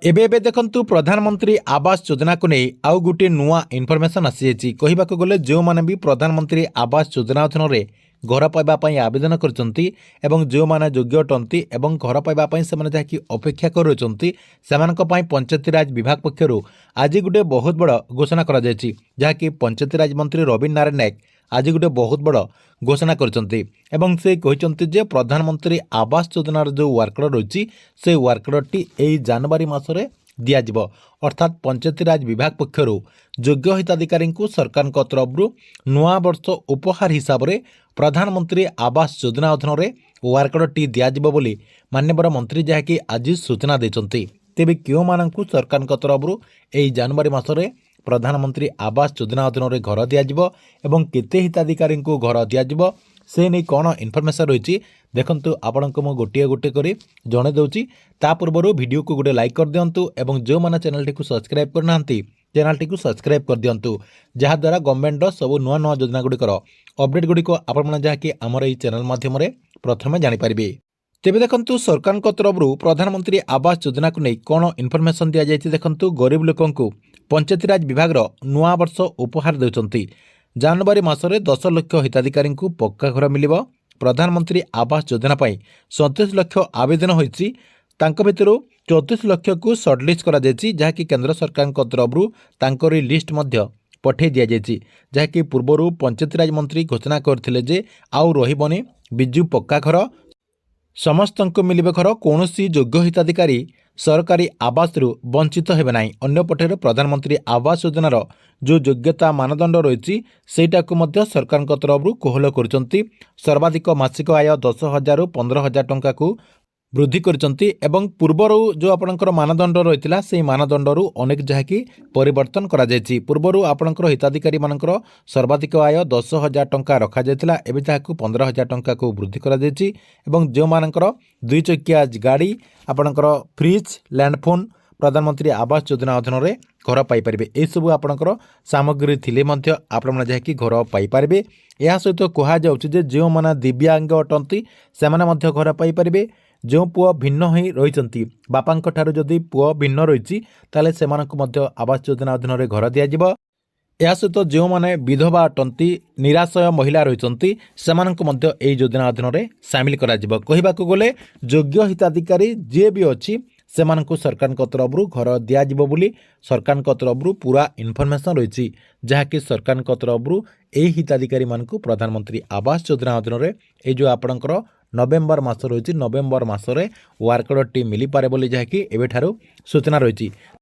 एबे एबे देखंतु प्रधानमंत्री आवास योजना को नहीं आउ गोटे नुआ इनफर्मेशन आसी कहवाक गले जो मैंने भी प्रधानमंत्री आवास योजना अधीन में घर पाइबापी आवेदन करछंती एवं जो माने योग्य अटंती एवं घर पाइबापी से जहाँकि अपेक्षा करुँच से पंचायतीराज विभाग पक्षर आज गोटे बहुत बड़ घोषणा करा जायछि जहाँकि पंचायतीराज मंत्री रवीन्द्र नारायण नायक आज गोटे बहुत बड़ घोषणा करछंती एवं से कहते जे प्रधानमंत्री आवास योजनार जो वर्कड रही से वर्कडी यही जनवरी मासरे दियाजिबो अर्थात पंचायतीराज विभाग पक्षर योग्य हिताधिकारी सरकार तरफ नुआ वर्ष उपहार हिसाब से प्रधानमंत्री आवास योजना अधीन में वर्कडी दियाजिबो बोली माननीय मंत्री जहाँकि आज सूचना देते तेबे क्यों मानू सरकार तरफ यही जनवरी मासरे प्रधानमंत्री आवास योजना अधीन में घर दिज्व एवं केते हिताधिकारी घर दिज्व से नहीं कौन इनफर्मेशन रही देखंतु आपण को गोटे गोटे करी जणे दउची ता पूर्व वीडियो को गोटे लाइक कर दियंतु एवं जो माने चैनल टी को सब्सक्राइब करना चैनल टी को सब्सक्राइब कर दियंतु जहा द्वारा गवर्नमेंट सब नुआ नुआ योजना गुड़िकर अपडेट गुड़िक आपण जहाँकि आमर ये चैनल माध्यम प्रथमे जानीपारे। तेबे देखंतु सरकार तरफ प्रधानमंत्री आवास योजना को नहीं कौन इनफर्मेशन दि जाए देखंतु गरीब लोकंकु पंचायतीराज विभाग नुआ वर्ष उपहार देउछंती जनवरी मासरे 10 लाख हिताधिकारी पक्का घर मिलिबो। प्रधानमंत्री आवास योजना 37 लाख आवेदन होइछि तांको भितरु 34 लाख को सर्टलिस्ट करा जायछि जहाँकि केंद्र सरकार तरफ तांकरी लिस्ट मध्य पठे दिया जायछि जहाँकि पूर्वरु पंचायतीराज मंत्री घोषणा करथिले जे आउ रहिबनी बिजु पक्का घर समस्तंको मिलिबे घर कौनसी योग्य हिताधिकारी सरकारी आवास वंचित हेबे नाही। अन्यपटे प्रधानमंत्री आवास योजनार जो योग्यता मानदंड रही सेटा को मध्य सरकार तरफ कोहल करचंती सर्वाधिक मासिक आय 10,000 रु 15,000 टंका को वृद्धि करचंती एवं पूर्वर जो आपणकर मानदंड रही से मानदंड अनेक जहाँकि परिवर्तन करा जायछि। पूर्वर आपणकर हिताधिकारी मानकर सर्वाधिक आय 10,000 टंका रखा जायतिला एबे ताहाकु 15,000 टंका को वृद्धि करा जायछि एवं जो मानकर 2 चकिया गाड़ी आपणकर फ्रिज लैंडफोन प्रधानमंत्री आवास योजना अधीन में घर पाइपर यह सब आपणकर सामग्री थिले मध्य आपण जहाँकि घर पाइपर। यह सहित कहुचे जो मैंने दिव्यांग अटंती से घर पाइपर जो पुआ भिन्न ही रही बापा जदि पुआ भिन्न रही ताले से आवास योजना अधीन में घर दिज्व। यह सहित जो मैंने विधवा अटंती निराश्रय महिला रही से योजना अधीन में सामिल कहवाक गले योग्य हिताधिकारी जी भी अच्छी से सरकार तरफ घर दिज्व बोली सरकार तरफ पूरा इनफर्मेशन रही जहाँकि सरकार तरफ यही हिताधिकारी मानक प्रधानमंत्री आवास योजना अधीन में ये जो आपणकर नवेम्बर मास रही नवेम्बर मासरे वर्कडी मिल पारे बोली जहाँकि एबेठारू सूचना रही।